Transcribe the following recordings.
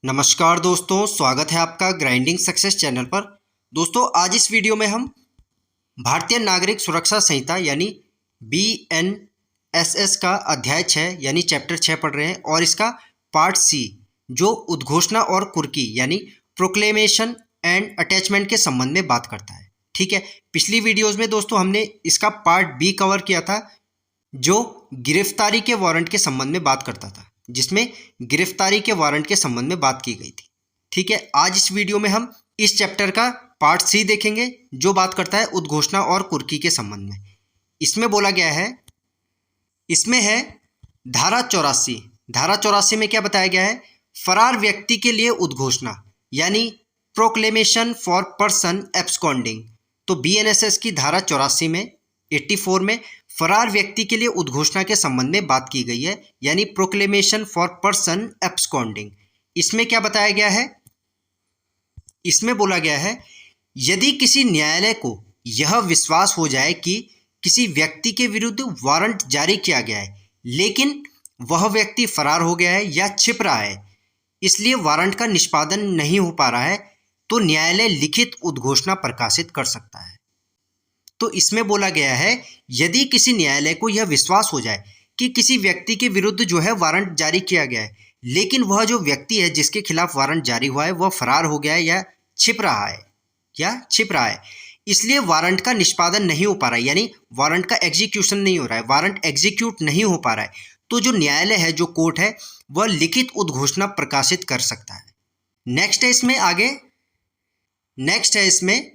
नमस्कार दोस्तों, स्वागत है आपका ग्राइंडिंग सक्सेस चैनल पर। दोस्तों, आज इस वीडियो में हम भारतीय नागरिक सुरक्षा संहिता यानी BNSS का अध्याय 6 यानी चैप्टर 6 पढ़ रहे हैं और इसका पार्ट सी जो उद्घोषणा और कुर्की यानी प्रोक्लेमेशन एंड अटैचमेंट के संबंध में बात करता है। ठीक है, पिछली वीडियोज़ में दोस्तों हमने इसका पार्ट बी कवर किया था जो गिरफ्तारी के वारंट के संबंध में बात करता था, जिसमें गिरफ्तारी के वारंट के संबंध में बात की गई थी। ठीक है, आज इस वीडियो में हम इस चैप्टर का पार्ट सी देखेंगे जो बात करता है उद्घोषणा और कुर्की के संबंध में। इसमें बोला गया है, इसमें है धारा 84। धारा 84 में क्या बताया गया है? फरार व्यक्ति के लिए उद्घोषणा यानी प्रोक्लेमेशन फॉर पर्सन एब्सकॉन्डिंग। तो BNSS की धारा 84 में 84 में फरार व्यक्ति के लिए उद्घोषणा के संबंध में बात की गई है, यानी प्रोक्लेमेशन फॉर पर्सन एब्सकॉन्डिंग। इसमें क्या बताया गया है? इसमें बोला गया है, यदि किसी न्यायालय को यह विश्वास हो जाए कि किसी व्यक्ति के विरुद्ध वारंट जारी किया गया है लेकिन वह व्यक्ति फरार हो गया है या छिप रहा है, इसलिए वारंट का निष्पादन नहीं हो पा रहा है, तो न्यायालय लिखित उद्घोषणा प्रकाशित कर सकता है। तो इसमें बोला गया है, यदि किसी न्यायालय को यह विश्वास हो जाए कि किसी व्यक्ति के विरुद्ध जो है वारंट जारी किया गया है लेकिन वह जो व्यक्ति है जिसके खिलाफ वारंट जारी हुआ है वह फरार हो गया है या छिप रहा है, इसलिए वारंट का निष्पादन नहीं हो पा रहा है, यानी वारंट का एग्जीक्यूशन नहीं हो रहा है, वारंट एग्जीक्यूट नहीं हो पा रहा है, तो जो न्यायालय है, जो कोर्ट है, वह लिखित उद्घोषणा प्रकाशित कर सकता है। नेक्स्ट है इसमें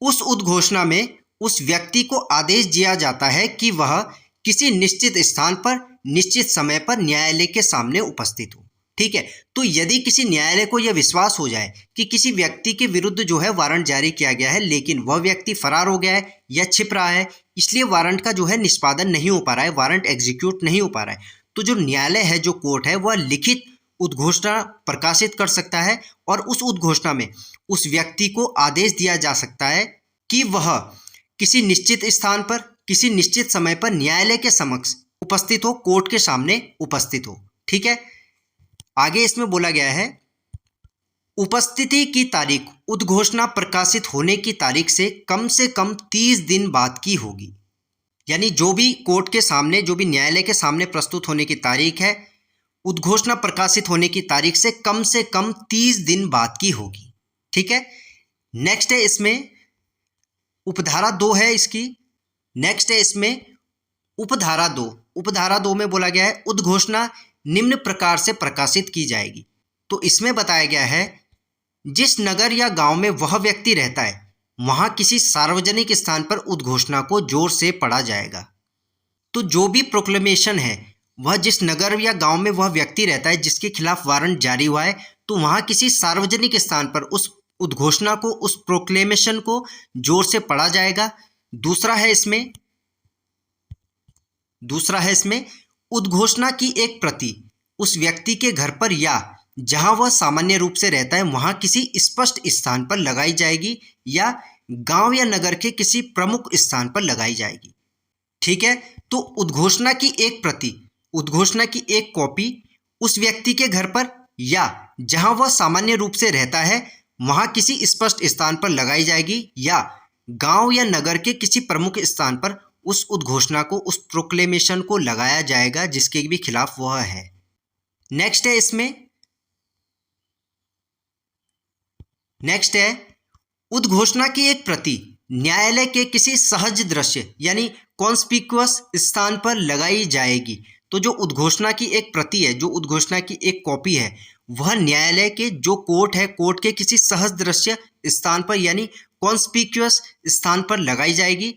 उस उद्घोषणा में उस व्यक्ति को आदेश दिया जाता है कि वह किसी निश्चित स्थान पर निश्चित समय पर न्यायालय के सामने उपस्थित हो। ठीक है, तो यदि किसी न्यायालय को यह विश्वास हो जाए कि किसी व्यक्ति के विरुद्ध जो है वारंट जारी किया गया है लेकिन वह व्यक्ति फरार हो गया है या छिप रहा है, इसलिए वारंट का जो है निष्पादन नहीं हो पा रहा है, वारंट एग्जीक्यूट नहीं हो पा रहा है, तो जो न्यायालय है, जो कोर्ट है, वह लिखित उद्घोषणा प्रकाशित कर सकता है और उस उद्घोषणा में उस व्यक्ति को आदेश दिया जा सकता है कि वह किसी निश्चित स्थान पर किसी निश्चित समय पर न्यायालय के समक्ष उपस्थित हो, कोर्ट के सामने उपस्थित हो। ठीक है, आगे इसमें बोला गया है, उपस्थिति की तारीख उद्घोषणा प्रकाशित होने की तारीख से कम 30 दिन बाद की होगी। यानी जो भी कोर्ट के सामने, जो भी न्यायालय के सामने प्रस्तुत होने की तारीख है, उद्घोषणा प्रकाशित होने की तारीख से कम 30 दिन बाद की होगी। ठीक है, नेक्स्ट है इसमें उपधारा 2 है इसकी। नेक्स्ट है इसमें उपधारा 2। उपधारा 2 में बोला गया है, उद्घोषणा निम्न प्रकार से प्रकाशित की जाएगी। तो इसमें बताया गया है, जिस नगर या गांव में वह व्यक्ति रहता है वहां किसी सार्वजनिक स्थान पर उद्घोषणा को जोर से पढ़ा जाएगा। तो जो भी प्रोक्लेमेशन है, वह जिस नगर या गांव में वह व्यक्ति रहता है जिसके खिलाफ वारंट जारी हुआ है, तो वहां किसी सार्वजनिक स्थान पर उस उद्घोषणा को, उस प्रोक्लेमेशन को जोर से पढ़ा जाएगा। दूसरा है इसमें उद्घोषणा की एक प्रति उस व्यक्ति के घर पर या जहां वह सामान्य रूप से रहता है वहां किसी स्पष्ट स्थान पर लगाई जाएगी या गांव या नगर के किसी प्रमुख स्थान पर लगाई जाएगी। ठीक है, तो उद्घोषणा की एक प्रति, उद्घोषणा की एक कॉपी उस व्यक्ति के घर पर या जहां वह सामान्य रूप से रहता है वहां किसी स्पष्ट स्थान पर लगाई जाएगी या गांव या नगर के किसी प्रमुख स्थान पर उस उद्घोषणा को, उस प्रोक्लेमेशन को लगाया जाएगा जिसके भी खिलाफ वह है। नेक्स्ट है उद्घोषणा की एक प्रति न्यायालय के किसी सहज दृश्य यानी कॉन्स्पिक्यूअस स्थान पर लगाई जाएगी। तो जो उद्घोषणा की एक प्रति है, जो उद्घोषणा की एक कॉपी है, वह न्यायालय के जो कोर्ट है, कोर्ट के किसी सहज दृश्य स्थान पर यानी कॉन्स्पिक्यूअस स्थान पर लगाई जाएगी।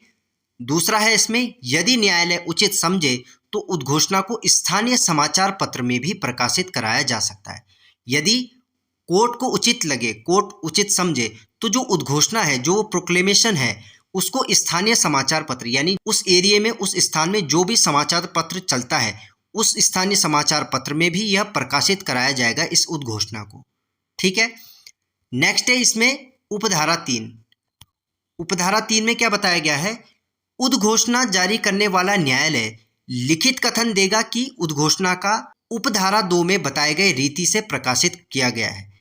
दूसरा है इसमें, यदि न्यायालय उचित समझे तो उद्घोषणा को स्थानीय समाचार पत्र में भी प्रकाशित कराया जा सकता है। यदि कोर्ट को उचित लगे, कोर्ट उचित समझे, तो जो उद्घोषणा है, जो प्रोक्लेमेशन है, उसको स्थानीय समाचार पत्र यानी उस एरिया में, उस स्थान में जो भी समाचार पत्र चलता है, उस स्थानीय समाचार पत्र में भी यह प्रकाशित कराया जाएगा इस उद्घोषणा को। ठीक है, नेक्स्ट है इसमें उपधारा 3। उपधारा 3 में क्या बताया गया है, उद्घोषणा जारी करने वाला न्यायालय लिखित कथन देगा कि उद्घोषणा का उपधारा 2 में बताए गए रीति से प्रकाशित किया गया है।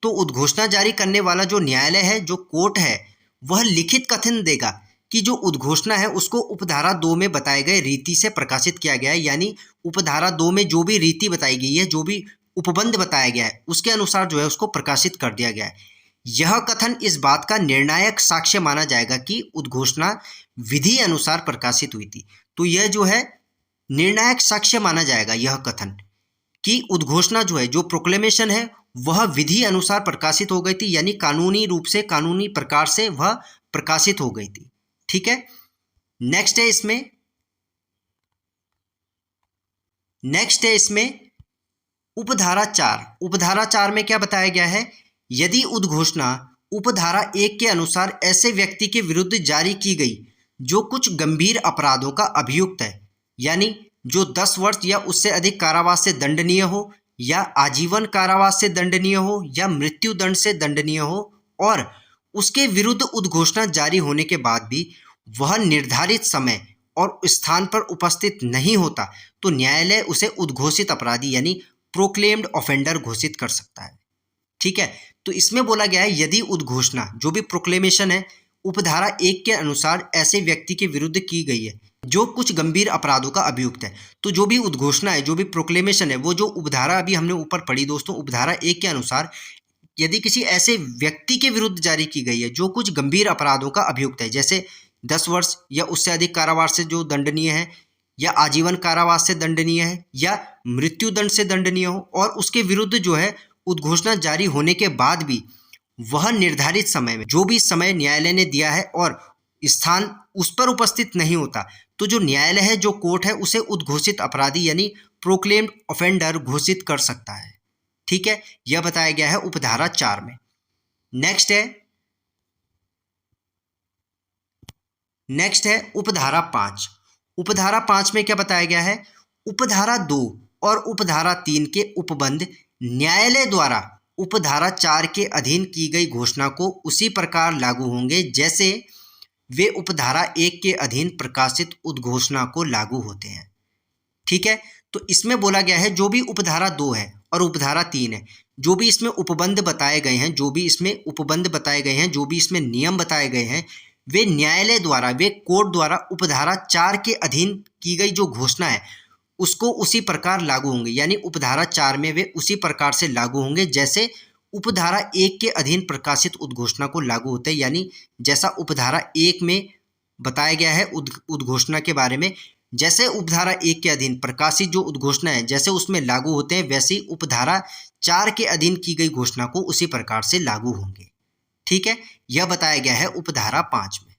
तो उद्घोषणा जारी करने वाला जो न्यायालय है, जो कोर्ट है, वह लिखित कथन देगा कि जो उद्घोषणा है उसको उपधारा 2 में बताए गए रीति से प्रकाशित किया गया है, यानी उपधारा 2 में जो भी रीति बताई गई है, जो भी उपबंध बताया गया है, उसके अनुसार जो है उसको प्रकाशित कर दिया गया है। यह कथन इस बात का निर्णायक साक्ष्य माना जाएगा कि उद्घोषणा विधि अनुसार प्रकाशित हुई थी। तो यह जो है निर्णायक साक्ष्य माना जाएगा, यह कथन कि उद्घोषणा जो है, जो प्रोक्लेमेशन है, वह विधि अनुसार प्रकाशित हो गई थी, यानी कानूनी रूप से, कानूनी प्रकार से वह प्रकाशित हो गई थी। ठीक है। नेक्स्ट है इसमें उपधारा 4। उपधारा 4 में क्या बताया गया है? यदि उद्घोषणा उपधारा 1 के अनुसार ऐसे व्यक्ति के विरुद्ध जारी की गई जो कुछ गंभीर अपराधों का अभियुक्त है, यानी जो 10 वर्ष या उससे अधिक कारावास से दंडनीय हो, या आजीवन कारावास से दंडनीय हो, या मृत्यु दंड से दंडनीय हो, और उसके विरुद्ध उद्घोषणा जारी होने के बाद भी वह निर्धारित समय और स्थान पर उपस्थित नहीं होता, तो न्यायालय उसे उद्घोषित अपराधी यानी प्रोक्लेम्ड ऑफेंडर घोषित कर सकता है। ठीक है। तो इसमें बोला गया है यदि उद्घोषणा, जो भी प्रोक्लेमेशन है, उपधारा 1 के अनुसार ऐसे व्यक्ति के विरुद्ध की गई है जो कुछ गंभीर अपराधों का अभियुक्त है, तो जो भी उद्घोषणा है, जो भी प्रोक्लेमेशन है, वो जो उपधारा अभी हमने ऊपर पढ़ी दोस्तों, उपधारा 1 के अनुसार यदि किसी ऐसे व्यक्ति के विरुद्ध जारी की गई है जो कुछ गंभीर अपराधों का अभियुक्त है, जैसे 10 वर्ष या उससे अधिक कारावास से जो दंडनीय है, या आजीवन कारावास से दंडनीय है, या मृत्यु दंड से दंडनीय हो, और उसके विरुद्ध जो है उद्घोषणा जारी होने के बाद भी वह निर्धारित समय में, जो भी समय न्यायालय ने दिया है और स्थान उस पर उपस्थित नहीं होता, तो जो न्यायालय है, जो कोर्ट है, उसे उद्घोषित अपराधी यानी प्रोक्लेम्ड ऑफेंडर घोषित कर सकता है। ठीक है। यह बताया गया है उपधारा 4 में। नेक्स्ट है उपधारा 5। उपधारा 5 में क्या बताया गया है? उपधारा 2 और उपधारा 3 के उपबंध न्यायालय द्वारा उपधारा 4 के अधीन की गई घोषणा को उसी प्रकार लागू होंगे जैसे वे उपधारा 1 के अधीन प्रकाशित उद्घोषणा को लागू होते हैं। ठीक है। तो इसमें बोला गया है जो भी उपधारा 2 है और उपधारा 3 है, जो भी इसमें उपबंध बताए गए हैं, जो भी इसमें नियम बताए गए हैं, वे न्यायालय द्वारा, वे कोर्ट द्वारा उपधारा 4 के अधीन की गई जो घोषणा है उसको उसी प्रकार लागू होंगे, यानी उपधारा 4 में वे उसी प्रकार से लागू होंगे जैसे उपधारा 1 के अधीन प्रकाशित उद्घोषणा को लागू होते हैं। यानी जैसा उपधारा 1 में बताया गया है उद्घोषणा के बारे में, जैसे उपधारा 1 के अधीन प्रकाशित जो उद्घोषणा है जैसे उसमें लागू होते हैं, वैसे ही उपधारा 4 के अधीन की गई घोषणा को उसी प्रकार से लागू होंगे। ठीक है। यह बताया गया है उपधारा 5 में।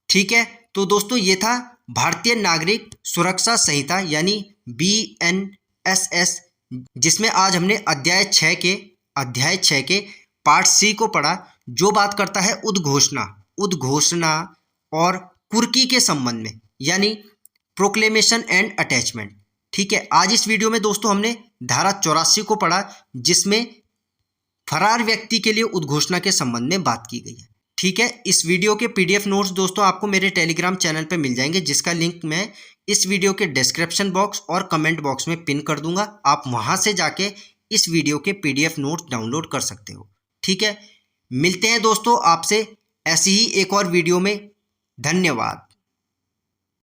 ठीक है। तो दोस्तों ये था भारतीय नागरिक सुरक्षा संहिता यानी BNSS, जिसमें आज हमने अध्याय 6 के पार्ट C को पढ़ा, जो बात करता है उद्घोषणा और कुर्की के संबंध में, यानी प्रोक्लेमेशन एंड अटैचमेंट। ठीक है। आज इस वीडियो में दोस्तों हमने धारा 84 को पढ़ा, जिसमें फरार व्यक्ति के लिए उद्घोषणा के संबंध में बात की गई है। ठीक है। इस वीडियो के PDF नोट्स दोस्तों आपको मेरे टेलीग्राम चैनल पे मिल जाएंगे, जिसका लिंक मैं इस वीडियो के डिस्क्रिप्शन बॉक्स और कमेंट बॉक्स में पिन कर दूंगा। आप वहां से जाके इस वीडियो के PDF नोट्स डाउनलोड कर सकते हो। ठीक है। मिलते हैं दोस्तों आपसे ऐसी ही एक और वीडियो में। धन्यवाद।